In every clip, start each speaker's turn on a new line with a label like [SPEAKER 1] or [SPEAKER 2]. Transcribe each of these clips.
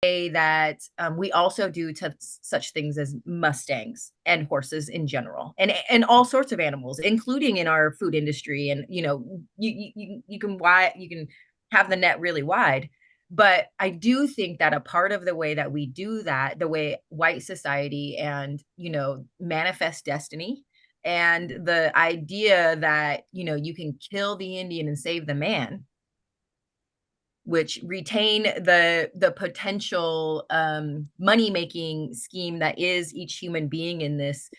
[SPEAKER 1] that we also do to such things as mustangs and horses in general, and all sorts of animals, including in our food industry. And you can have the net really wide. But I do think that a part of the way that we do that, the way white society and manifest destiny, and the idea that you can kill the Indian and save the man, which retain the potential money making scheme that is each human being in this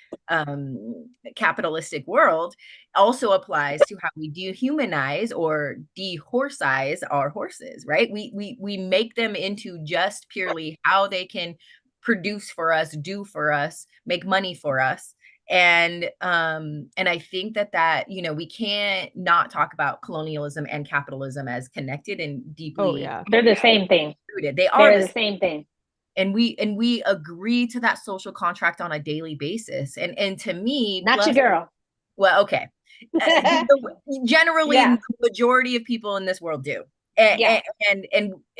[SPEAKER 1] capitalistic world, also applies to how we dehumanize or dehorsize our horses, right? We make them into just purely how they can produce for us, do for us, make money for us. And I think that we can't not talk about colonialism and capitalism as connected and
[SPEAKER 2] Oh
[SPEAKER 1] deeply
[SPEAKER 2] yeah.
[SPEAKER 3] They're the same thing.
[SPEAKER 1] rooted. They are
[SPEAKER 3] They're the same thing.
[SPEAKER 1] and we agree to that social contract on a daily basis. And to me,
[SPEAKER 3] Not
[SPEAKER 1] plus,
[SPEAKER 3] your girl.
[SPEAKER 1] well, okay, generally,
[SPEAKER 3] Yeah.
[SPEAKER 1] the majority of people in this world do. And,
[SPEAKER 3] Yeah.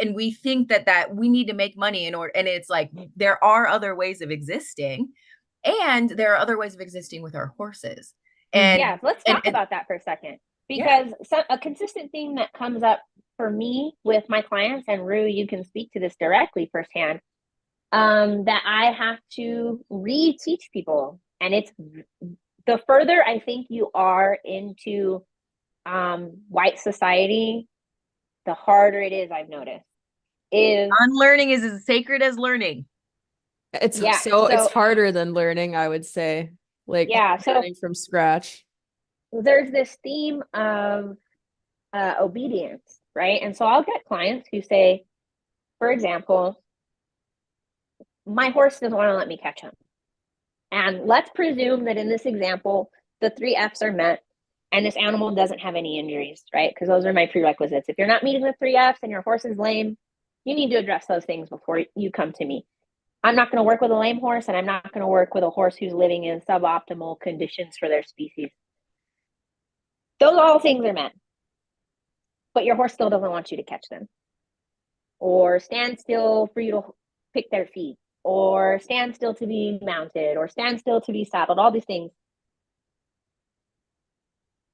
[SPEAKER 1] and we think that we need to make money in order, and it's like there are other ways of existing, and there are other ways of existing with our horses. And
[SPEAKER 3] Yeah, let's talk about that for a second,
[SPEAKER 1] yeah.
[SPEAKER 3] because a consistent theme that comes up for me with my clients, and Rue, you can speak to this directly firsthand, that I have to reteach people. And it's the further I think you are into white society, the harder it is, I've noticed. Is
[SPEAKER 1] Unlearning is as sacred as learning.
[SPEAKER 2] It's
[SPEAKER 3] Yeah,
[SPEAKER 2] it's
[SPEAKER 3] so
[SPEAKER 2] harder than learning, I would say. Like
[SPEAKER 3] yeah, so
[SPEAKER 2] learning from scratch.
[SPEAKER 3] there's this theme of obedience, right? And so I'll get clients who say, for example, my horse doesn't want to let me catch him. And let's presume that in this example, the 3 F's are met and this animal doesn't have any injuries, right? Because those are my prerequisites. If you're not meeting the 3 F's and your horse is lame, you need to address those things before you come to me. I'm not going to work with a lame horse, and I'm not going to work with a horse who's living in suboptimal conditions for their species. Those all things are met, but your horse still doesn't want you to catch them, or stand still for you to pick their feet, or stand still to be mounted, or stand still to be saddled, all these things.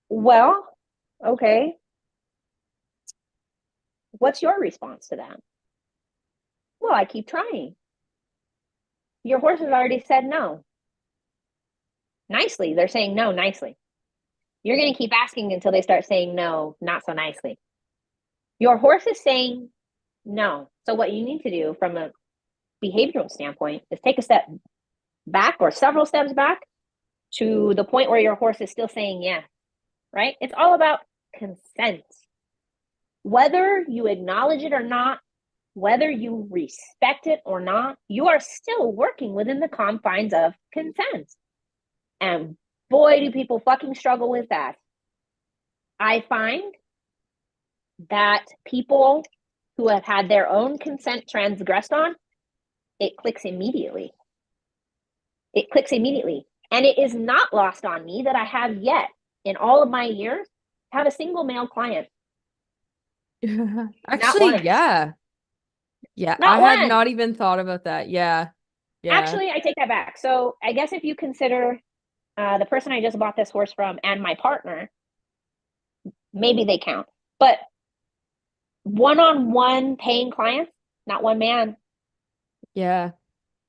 [SPEAKER 3] Well, okay. What's your response to that? Well, I keep trying. Your horse has already said no. Nicely. They're saying no nicely. You're going to keep asking until they start saying no, not so nicely. Your horse is saying no. So what you need to do from a behavioral standpoint is take a step back or several steps back to the point where your horse is still saying yes, right? It's all about consent. Whether you acknowledge it or not, whether you respect it or not, you are still working within the confines of consent. And boy, do people fucking struggle with that. I find that people who have had their own consent transgressed on, it clicks immediately. It clicks immediately. And it is not lost on me that I have yet, in all of my years, have a single male client.
[SPEAKER 2] Actually, yeah. Yeah,
[SPEAKER 3] Not
[SPEAKER 2] I had
[SPEAKER 3] one.
[SPEAKER 2] not even thought about that. Yeah. Yeah.
[SPEAKER 3] Actually, I take that back. So I guess if you consider the person I just bought this horse from and my partner, maybe they count. But one-on-one paying clients, not one man.
[SPEAKER 2] Yeah.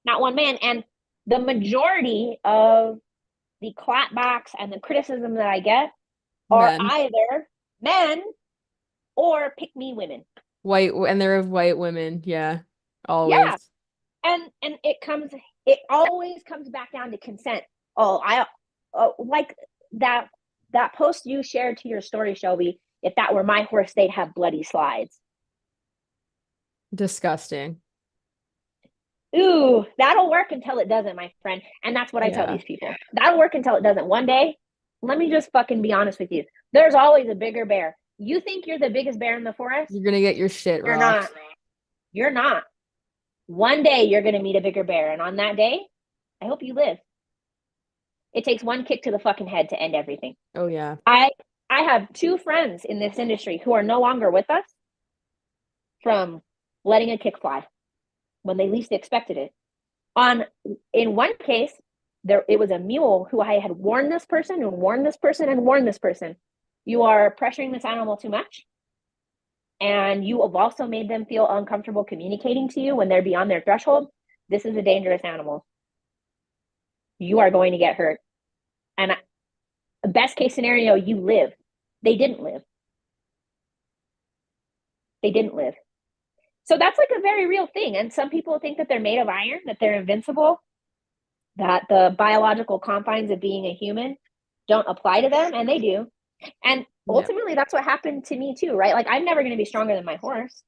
[SPEAKER 3] Not one man. And the majority of the clapbacks and the criticism that I get are
[SPEAKER 2] Men.
[SPEAKER 3] either men or pick me women.
[SPEAKER 2] White, and they're of white women. Yeah. Always.
[SPEAKER 3] Yeah. And it always comes back down to consent. Like that post you shared to your story, Shelby, if that were my horse, they'd have bloody slides.
[SPEAKER 2] Disgusting.
[SPEAKER 3] Ooh, that'll work until it doesn't, my friend. And that's what I tell these people. That'll work until it doesn't. One day, let me just fucking be honest with you. There's always a bigger bear. You think you're the biggest bear in the forest?
[SPEAKER 2] You're gonna get your shit
[SPEAKER 3] You're
[SPEAKER 2] rocked.
[SPEAKER 3] not. You're not. One day you're gonna meet a bigger bear, and on that day, I hope you live. It takes one kick to the fucking head to end everything.
[SPEAKER 2] Oh yeah.
[SPEAKER 3] I have 2 friends in this industry who are no longer with us from letting a kick fly. when they least expected it. On in one case, it was a mule who I had warned this person and warned this person and warned this person. You are pressuring this animal too much. And you have also made them feel uncomfortable communicating to you when they're beyond their threshold. This is a dangerous animal. You are going to get hurt. And best case scenario, you live. They didn't live. They didn't live. So that's like a very real thing. And some people think that they're made of iron, that they're invincible, that the biological confines of being a human don't apply to them, and they do. And
[SPEAKER 2] Yeah.
[SPEAKER 3] ultimately, that's what happened to me too, right? Like, I'm never going to be stronger than my horse.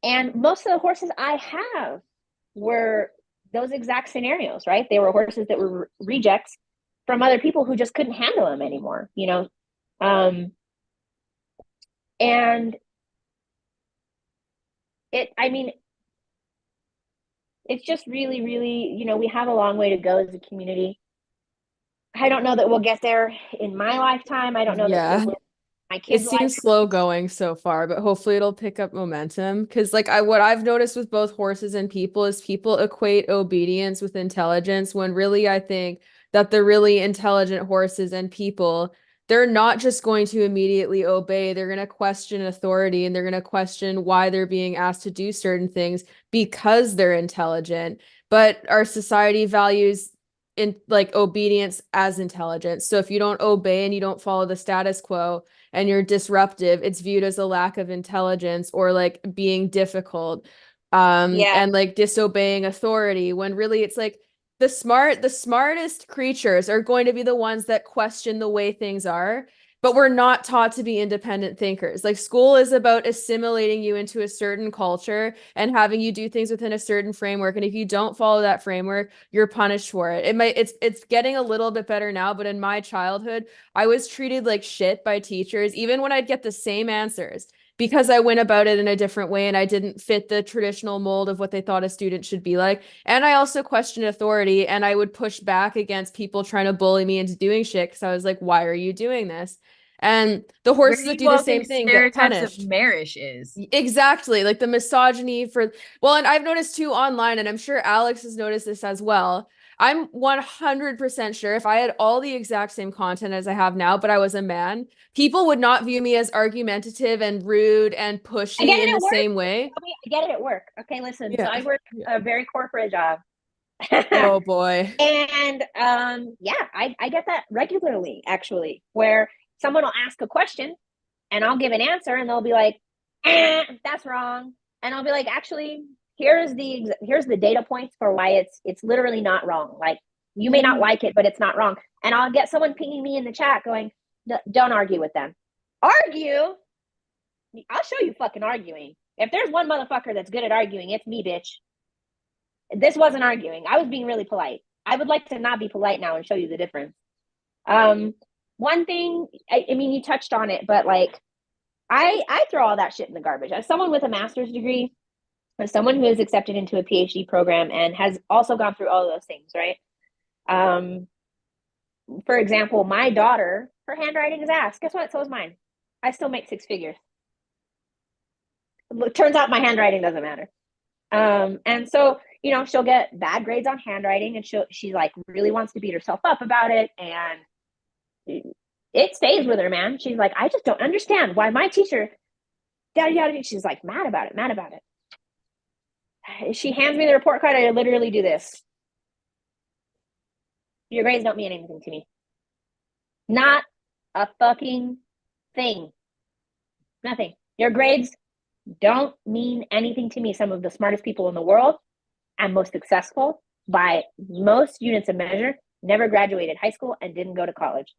[SPEAKER 3] And most of the horses I have were those exact scenarios, right? They were horses that were rejects from other people who just couldn't handle them anymore, you know? And I mean, it's just really, really, you know, we have a long way to go as a community. I don't know that we'll get there in my lifetime. I don't know that it
[SPEAKER 2] Yeah.
[SPEAKER 3] will in my
[SPEAKER 2] It
[SPEAKER 3] kids'
[SPEAKER 2] seems
[SPEAKER 3] lifetime.
[SPEAKER 2] slow going so far, but hopefully it'll pick up momentum. Because, like, what I've noticed with both horses and people is people equate obedience with intelligence when really I think that the really intelligent horses and people, they're not just going to immediately obey. They're going to question authority and they're going to question why they're being asked to do certain things because they're intelligent. But our society values in like obedience as intelligence. So if you don't obey and you don't follow the status quo, and you're disruptive, it's viewed as a lack of intelligence or like being difficult,
[SPEAKER 3] Yeah.
[SPEAKER 2] and like disobeying authority when really it's like the smartest creatures are going to be the ones that question the way things are, but we're not taught to be independent thinkers. Like school is about assimilating you into a certain culture and having you do things within a certain framework. And if you don't follow that framework, you're punished for it. It's getting a little bit better now, but in my childhood, I was treated like shit by teachers, even when I'd get the same answers, because I went about it in a different way and I didn't fit the traditional mold of what they thought a student should be like. And I also questioned authority and I would push back against people trying to bully me into doing shit because I was like, why are you doing this? And the
[SPEAKER 1] Where
[SPEAKER 2] horses
[SPEAKER 1] do
[SPEAKER 2] that
[SPEAKER 1] you
[SPEAKER 2] do the
[SPEAKER 1] all
[SPEAKER 2] same
[SPEAKER 1] think
[SPEAKER 2] thing get
[SPEAKER 1] stereotypes of
[SPEAKER 2] punished.
[SPEAKER 1] marriage is?
[SPEAKER 2] Exactly. Like the misogyny for, well, and I've noticed too online, and I'm sure Alex has noticed this as well. I'm 100% sure if I had all the exact same content as I have now, but I was a man, people would not view me as argumentative and rude and
[SPEAKER 3] I get
[SPEAKER 2] pushy in
[SPEAKER 3] it
[SPEAKER 2] the
[SPEAKER 3] at work.
[SPEAKER 2] same way.
[SPEAKER 3] I get it at work. Okay, listen. So
[SPEAKER 2] Yeah.
[SPEAKER 3] I work
[SPEAKER 2] Yeah.
[SPEAKER 3] a very corporate job.
[SPEAKER 2] Oh boy.
[SPEAKER 3] And yeah, I get that regularly, actually, where someone will ask a question and I'll give an answer and they'll be like, that's wrong. And I'll be like, actually, here's the data points for why it's literally not wrong. Like, you may not like it, but it's not wrong. And I'll get someone pinging me in the chat going, don't argue with them. Argue? I'll show you fucking arguing. If there's one motherfucker that's good at arguing, it's me, bitch. This wasn't arguing. I was being really polite. I would like to not be polite now and show you the difference. Um, One thing, I mean, you touched on it, but like, I throw all that shit in the garbage. As someone with a master's degree, as someone who is accepted into a PhD program and has also gone through all of those things, right? Um, for example, my daughter, her handwriting is ass. Guess what? So is mine. I still make six figures. Turns out my handwriting doesn't matter. And so, you know, she'll get bad grades on handwriting and she like really wants to beat herself up about it. And it stays with her, man. She's like, I just don't understand why my teacher, yada, yada. She's like mad about it, mad about it. She hands me the report card. I literally do this. Your grades don't mean anything to me. Not a fucking thing. Nothing. Your grades don't mean anything to me. Some of the smartest people in the world and most successful by most units of measure never graduated high school and didn't go to college.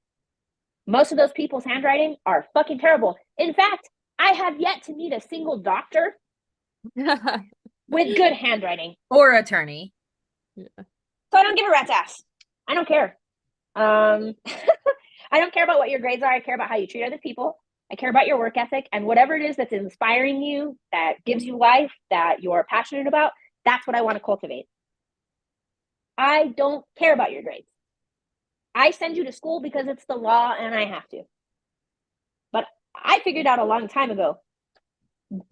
[SPEAKER 3] Most of those people's handwriting are fucking terrible. In fact, I have yet to meet a single doctor with good handwriting.
[SPEAKER 1] Or attorney.
[SPEAKER 2] Yeah.
[SPEAKER 3] So I don't give a rat's ass. I don't care. I don't care about what your grades are. I care about how you treat other people. I care about your work ethic and whatever it is that's inspiring you, that gives you life, that you're passionate about. That's what I want to cultivate. I don't care about your grades. I send you to school because it's the law and I have to. But I figured out a long time ago,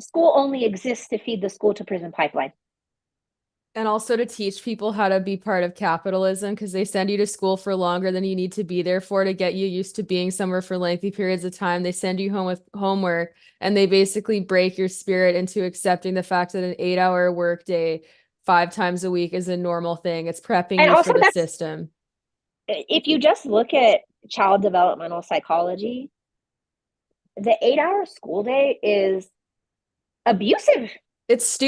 [SPEAKER 3] school only exists to feed the school to prison pipeline.
[SPEAKER 2] And also to teach people how to be part of capitalism because they send you to school for longer than you need to be there for to get you used to being somewhere for lengthy periods of time. They send you home with homework and they basically break your spirit into accepting the fact that an 8-hour workday 5 times a week is a normal thing. It's prepping
[SPEAKER 3] And
[SPEAKER 2] you for
[SPEAKER 3] also,
[SPEAKER 2] the
[SPEAKER 3] that's
[SPEAKER 2] system.
[SPEAKER 3] if you just look at child developmental psychology, the 8-hour school day is abusive.
[SPEAKER 2] It's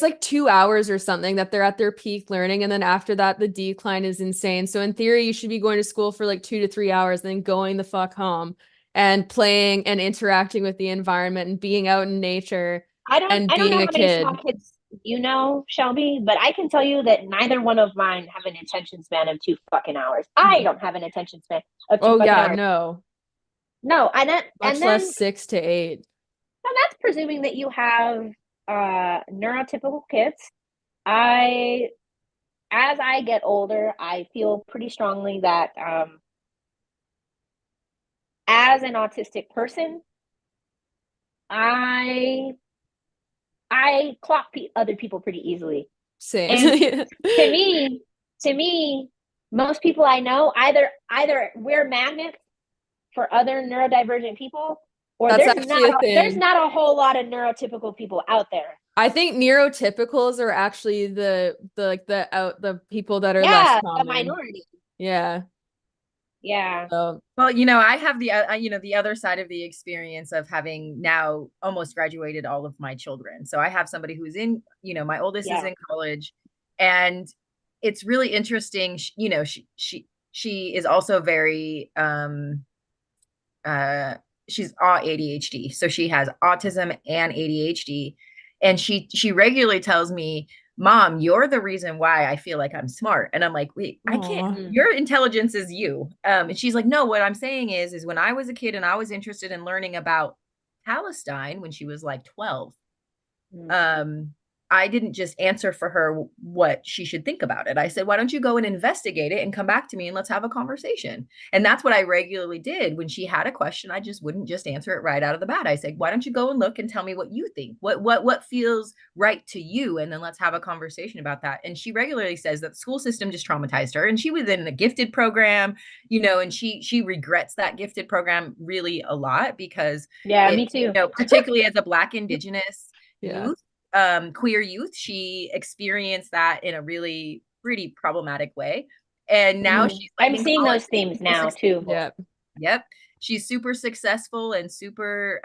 [SPEAKER 2] like 2 hours or something that they're at their peak learning, and then after that the decline is insane. So in theory you should be going to school for like 2 to 3 hours, then going the fuck home and playing and interacting with the environment and being out in nature and
[SPEAKER 3] I don't know
[SPEAKER 2] being a
[SPEAKER 3] how many small
[SPEAKER 2] kid.
[SPEAKER 3] kids you know, Shelby, but I can tell you that neither one of mine have an attention span of 2 fucking hours. I don't have an attention span of two
[SPEAKER 2] Oh
[SPEAKER 3] fucking
[SPEAKER 2] yeah,
[SPEAKER 3] hours.
[SPEAKER 2] no.
[SPEAKER 3] No, and
[SPEAKER 2] Much
[SPEAKER 3] then
[SPEAKER 2] less 6 to 8.
[SPEAKER 3] so that's presuming that you have neurotypical kids. I as I get older, I feel pretty strongly that as an autistic person, I clock other people pretty easily. And
[SPEAKER 2] Same.
[SPEAKER 3] to me, to me, most people I know either we're magnets for other neurodivergent people, or
[SPEAKER 2] That's actually a
[SPEAKER 3] there's
[SPEAKER 2] thing.
[SPEAKER 3] not a whole lot of neurotypical people out there.
[SPEAKER 2] I think neurotypicals are actually the people that are less
[SPEAKER 3] Yeah, the
[SPEAKER 2] common.
[SPEAKER 3] minority.
[SPEAKER 2] Yeah.
[SPEAKER 3] Yeah,
[SPEAKER 2] So
[SPEAKER 1] Well, I have the other side of the experience of having now almost graduated all of my children. So I have somebody who's my oldest is
[SPEAKER 3] yeah.
[SPEAKER 1] in college, and it's really interesting. She is also very uh she's ADHD. So she has autism and ADHD, and she regularly tells me, Mom, you're the reason why I feel like I'm smart. And I'm like, wait, I can't.
[SPEAKER 2] aw.
[SPEAKER 3] Mm.
[SPEAKER 1] Your intelligence is you. And she's like, no, what I'm saying is when I was a kid and I was interested in learning about Palestine when she was like 12,
[SPEAKER 3] Mm.
[SPEAKER 1] um, I didn't just answer for her what she should think about it. I said, why don't you go and investigate it and come back to me and let's have a conversation? And that's what I regularly did. When she had a question, I just wouldn't just answer it right out of the bat. I said, why don't you go and look and tell me what you think? What feels right to you? And then let's have a conversation about that. And she regularly says that the school system just traumatized her. And she was in a gifted program, and she regrets that gifted program really a lot because
[SPEAKER 3] Yeah, me
[SPEAKER 1] it,
[SPEAKER 3] too.
[SPEAKER 1] particularly as a Black Indigenous
[SPEAKER 2] Yeah.
[SPEAKER 1] youth, queer youth, she experienced that in a really pretty problematic way. And now
[SPEAKER 3] Mm.
[SPEAKER 1] she's like
[SPEAKER 3] I'm
[SPEAKER 1] in
[SPEAKER 3] seeing
[SPEAKER 1] college,
[SPEAKER 3] those themes
[SPEAKER 1] super
[SPEAKER 3] now too.
[SPEAKER 1] successful.
[SPEAKER 2] Yeah.
[SPEAKER 1] Yep. She's super successful and super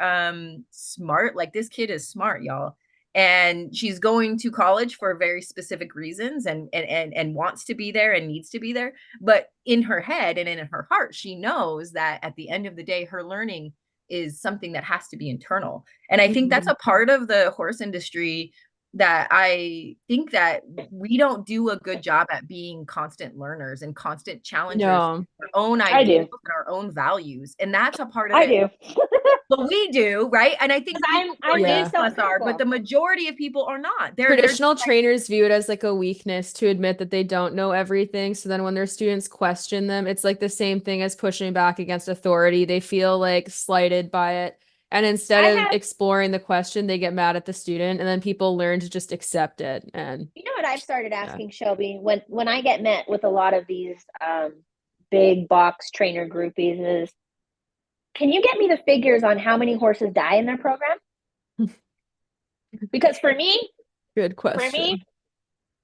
[SPEAKER 1] smart. Like this kid is smart, y'all. And she's going to college for very specific reasons and wants to be there and needs to be there. But in her head and in her heart, she knows that at the end of the day, her learning is something that has to be internal. And I think that's
[SPEAKER 2] Mhm.
[SPEAKER 1] a part of the horse industry that I think that we don't do a good job at being constant learners and constant challengers
[SPEAKER 2] No.
[SPEAKER 1] of our own
[SPEAKER 3] I
[SPEAKER 1] ideals
[SPEAKER 3] do.
[SPEAKER 1] and our own values. And that's a part of
[SPEAKER 3] I
[SPEAKER 1] it.
[SPEAKER 3] do.
[SPEAKER 1] But we do, right? And I think
[SPEAKER 3] Because
[SPEAKER 1] people
[SPEAKER 3] I'm being
[SPEAKER 2] Yeah.
[SPEAKER 1] within us are, but
[SPEAKER 3] self-critical.
[SPEAKER 1] the majority of people are not. They're just
[SPEAKER 2] Traditional
[SPEAKER 1] like,
[SPEAKER 2] trainers view it as like a weakness to admit that they don't know everything. So then when their students question them, it's like the same thing as pushing back against authority. They feel like slighted by it. And instead
[SPEAKER 3] I
[SPEAKER 2] of
[SPEAKER 3] have,
[SPEAKER 2] exploring the question, they get mad at the student and then people learn to just accept it. And
[SPEAKER 3] you know what I've started
[SPEAKER 2] yeah.
[SPEAKER 3] asking Shelby when I get met with a lot of these big box trainer groupies is, can you get me the figures on how many horses die in their program? Because
[SPEAKER 2] Good
[SPEAKER 3] for me,
[SPEAKER 2] question.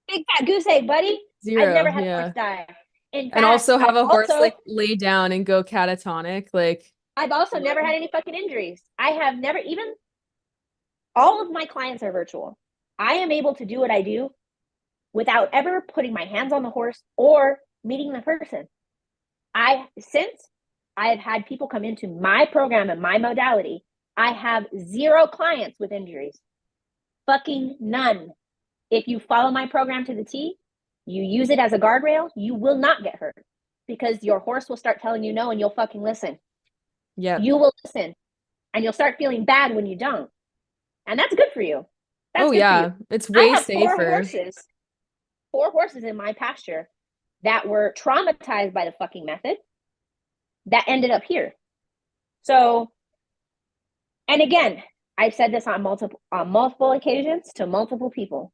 [SPEAKER 3] big fat goose egg, buddy. I've never
[SPEAKER 2] 0,
[SPEAKER 3] had a horse
[SPEAKER 2] yeah.
[SPEAKER 3] die. In
[SPEAKER 2] And
[SPEAKER 3] fact,
[SPEAKER 2] also have a horse like lay down and go catatonic. Like,
[SPEAKER 3] I've also never
[SPEAKER 2] what?
[SPEAKER 3] had any fucking injuries. I have never even all of my clients are virtual. I am able to do what I do without ever putting my hands on the horse or meeting the person. Since I have had people come into my program and my modality, I have 0 clients with injuries. Fucking none. If you follow my program to the T, you use it as a guardrail, you will not get hurt because your horse will start telling you no and you'll fucking listen.
[SPEAKER 2] Yep.
[SPEAKER 3] You will listen and you'll start feeling bad when you don't. And that's good for you. That's
[SPEAKER 2] Oh
[SPEAKER 3] good for you.
[SPEAKER 2] yeah. It's
[SPEAKER 3] I
[SPEAKER 2] way
[SPEAKER 3] have
[SPEAKER 2] safer.
[SPEAKER 3] 4 horses in my pasture that were traumatized by the fucking method that ended up here. So, and again, I've said this on multiple occasions to multiple people.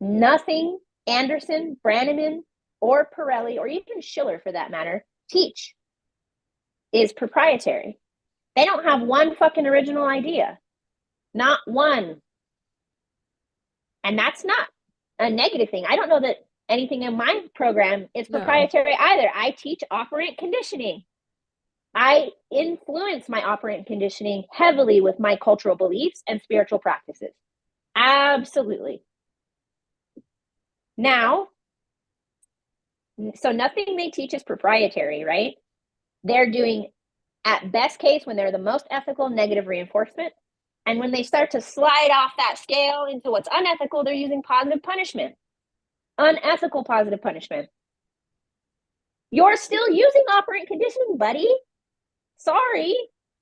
[SPEAKER 3] Nothing Anderson, Branneman, or Pirelli, or even Schiller for that matter, teach is proprietary. They don't have one fucking original idea. Not one. And that's not a negative thing. I don't know that anything in my program is
[SPEAKER 2] No.
[SPEAKER 3] proprietary either. I teach operant conditioning. I influence my operant conditioning heavily with my cultural beliefs and spiritual practices. Absolutely. Now, so nothing they teach is proprietary, right? They're doing, at best case, when they're the most ethical, negative reinforcement. And when they start to slide off that scale into what's unethical, they're using positive punishment. Unethical positive punishment. You're still using operant conditioning, buddy. Sorry.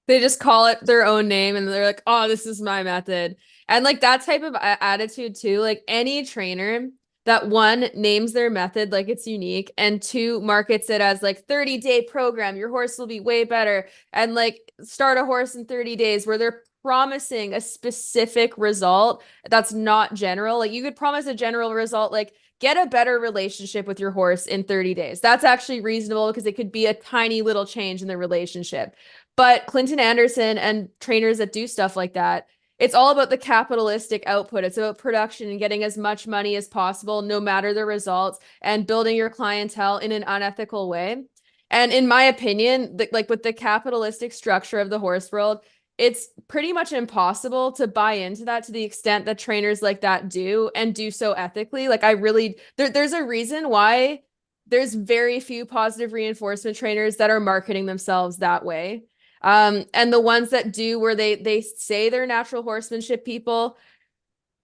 [SPEAKER 2] They just call it their own name and they're like, oh, this is my method. And like that type of attitude too, like any trainer that one names their method like it's unique and two markets it as like 30-day program, your horse will be way better, and like start a horse in 30 days where they're promising a specific result that's not general. Like you could promise a general result like get a better relationship with your horse in 30 days. That's actually reasonable because it could be a tiny little change in the relationship. But Clinton Anderson and trainers that do stuff like that, it's all about the capitalistic output. It's about production and getting as much money as possible, no matter the results, and building your clientele in an unethical way. And in my opinion, like with the capitalistic structure of the horse world, it's pretty much impossible to buy into that to the extent that trainers like that do and do so ethically. Like I really, there's a reason why there's very few positive reinforcement trainers that are marketing themselves that way. And the ones that do where they say they're natural horsemanship people,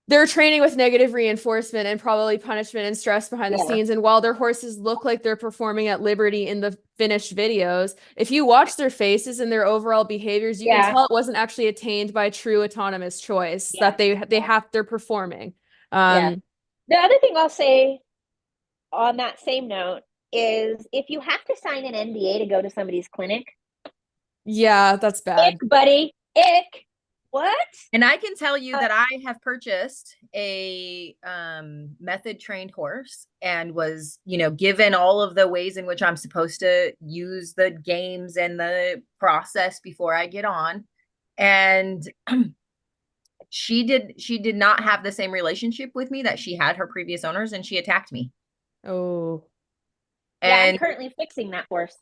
[SPEAKER 2] they're training with negative reinforcement and probably punishment and stress behind the
[SPEAKER 3] Yeah.
[SPEAKER 2] scenes. And while their horses look like they're performing at liberty in the finished videos, if you watch their faces and their overall behaviors, you can
[SPEAKER 3] Yeah.
[SPEAKER 2] tell it wasn't actually attained by true autonomous choice
[SPEAKER 3] Yeah.
[SPEAKER 2] that they're performing.
[SPEAKER 3] Yeah.
[SPEAKER 2] Um,
[SPEAKER 3] The other thing I'll say on that same note is if you have to sign an NDA to go to somebody's clinic,
[SPEAKER 2] yeah, that's
[SPEAKER 3] ick,
[SPEAKER 2] bad.
[SPEAKER 3] buddy, ick. What?
[SPEAKER 1] And I can tell you that I have purchased a method trained horse and was, given all of the ways in which I'm supposed to use the games and the process before I get on. And she did not have the same relationship with me that she had her previous owners, and she attacked me.
[SPEAKER 2] Oh,
[SPEAKER 3] Yeah, I'm
[SPEAKER 1] And
[SPEAKER 3] currently fixing that horse.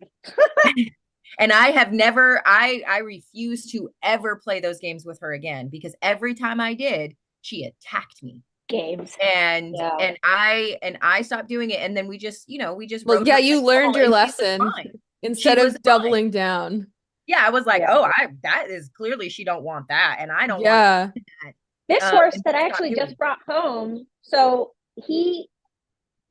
[SPEAKER 1] and I have never I refuse to ever play those games with her again, because every time I did, she attacked me.
[SPEAKER 3] Games.
[SPEAKER 1] And
[SPEAKER 3] Yeah.
[SPEAKER 1] I stopped doing it, and then we just
[SPEAKER 2] well,
[SPEAKER 1] rode
[SPEAKER 2] yeah,
[SPEAKER 1] her
[SPEAKER 2] you learned your
[SPEAKER 1] and she was
[SPEAKER 2] lesson
[SPEAKER 1] fine. She
[SPEAKER 2] instead
[SPEAKER 1] was
[SPEAKER 2] of
[SPEAKER 1] fine.
[SPEAKER 2] doubling down.
[SPEAKER 1] Yeah, I was like,
[SPEAKER 3] Yeah.
[SPEAKER 1] oh, I that is clearly she don't want that, and I don't want
[SPEAKER 2] Yeah.
[SPEAKER 1] that.
[SPEAKER 3] This horse
[SPEAKER 1] And
[SPEAKER 3] that I
[SPEAKER 1] stop
[SPEAKER 3] actually
[SPEAKER 1] doing
[SPEAKER 3] just
[SPEAKER 1] it.
[SPEAKER 3] brought home, so he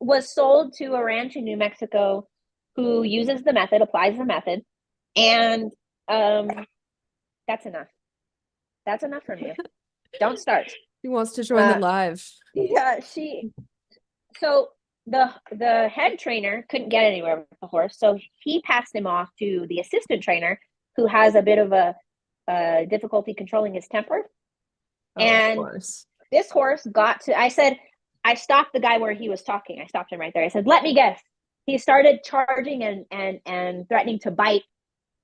[SPEAKER 3] was sold to a ranch in New Mexico who uses the method, applies the method, and um, that's enough. That's enough from you. Don't start.
[SPEAKER 2] He wants to join the
[SPEAKER 3] Uh,
[SPEAKER 2] live.
[SPEAKER 3] yeah, she. So the head trainer couldn't get anywhere with the horse, so he passed him off to the assistant trainer, who has a bit of a difficulty controlling his temper.
[SPEAKER 2] Oh, of
[SPEAKER 3] And
[SPEAKER 2] course.
[SPEAKER 3] this horse got to. I said, I stopped the guy where he was talking. I stopped him right there. I said, "Let me guess." He started charging and threatening to bite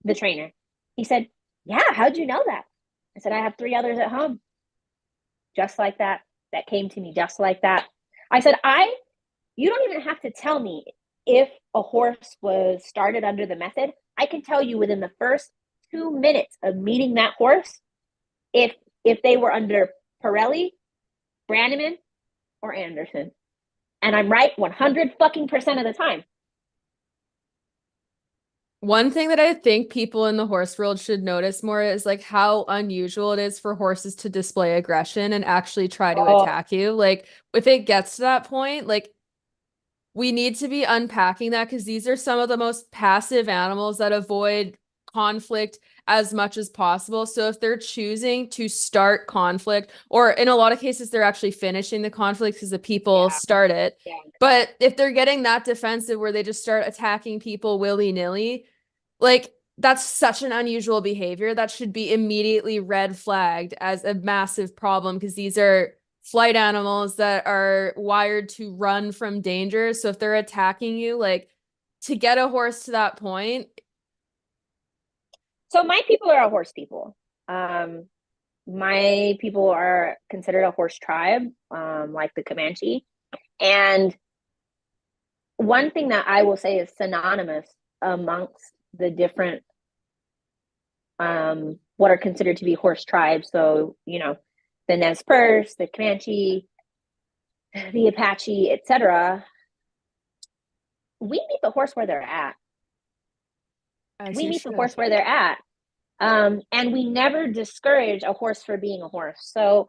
[SPEAKER 3] the trainer. He said, "Yeah, how'd you know that?" I said, "I have 3 others at home." Just like that. That came to me just like that. I said, you don't even have to tell me if a horse was started under the method. I can tell you within the first 2 minutes of meeting that horse if they were under Pirelli, Branneman, or Anderson. And I'm right 100 fucking percent of the time.
[SPEAKER 2] One thing that I think people in the horse world should notice more is like how unusual it is for horses to display aggression and actually try to
[SPEAKER 3] Oh,
[SPEAKER 2] attack you. Like if it gets to that point, like we need to be unpacking that because these are some of the most passive animals that avoid conflict as much as possible. So if they're choosing to start conflict, or in a lot of cases, they're actually finishing the conflict because the people
[SPEAKER 3] yeah,
[SPEAKER 2] start it.
[SPEAKER 3] yeah.
[SPEAKER 2] But if they're getting that defensive where they just start attacking people willy-nilly, like that's such an unusual behavior that should be immediately red flagged as a massive problem because these are flight animals that are wired to run from danger. So if they're attacking you, like to get a horse to that point.
[SPEAKER 3] So my people are a horse people. My people are considered a horse tribe, like the Comanche. And one thing that I will say is synonymous amongst the different what are considered to be horse tribes. So, the Nez Perce, the Comanche, the Apache, etc. We meet the horse where they're at.
[SPEAKER 2] As
[SPEAKER 3] We
[SPEAKER 2] you
[SPEAKER 3] meet the
[SPEAKER 2] should.
[SPEAKER 3] horse where they're at. And we never discourage a horse for being a horse. So